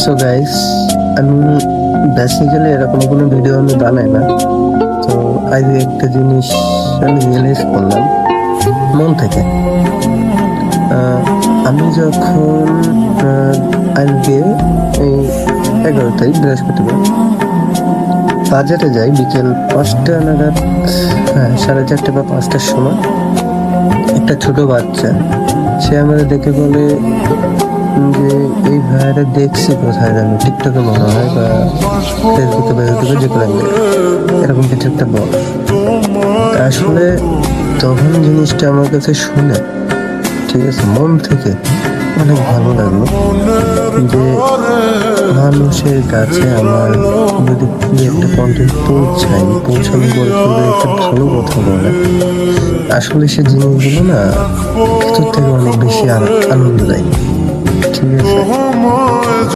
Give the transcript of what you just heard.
So guys, আমি basically এরকম কোনো ভিডিও আমি বানাই না। তো আজ একটা জিনিস আমি রিয়েলাইজ করলাম মন থেকে। আমি যখন আজকে এই 11 তারিখ বৃহস্পতিবার বাজারে যাই বিকেল 5টা নাগাদ, হ্যাঁ 4:30 বা 5টার সময়, একটা ছোট বাচ্চা সে আমাদের দেখে বলে যে এই ভাইয়াটা দেখছি কোথায় জানি, টিকটকে মনে হয় বা ফেসবুকে বা ইউটিউবে, যে কোনো এরকম কিছু একটা বল। আসলে তখন জিনিসটা আমার কাছে শুনে, ঠিক আছে, মন থেকে অনেক ভালো লাগলো যে মানুষের কাছে আমার যদি একটা কন্টেন্ট পৌঁছানো বলতে একটা ভালো কথা বলে, আসলে সে জিনিসগুলো না ভিতর থেকে অনেক বেশি আনন্দ দেয়। ঠিক আছে।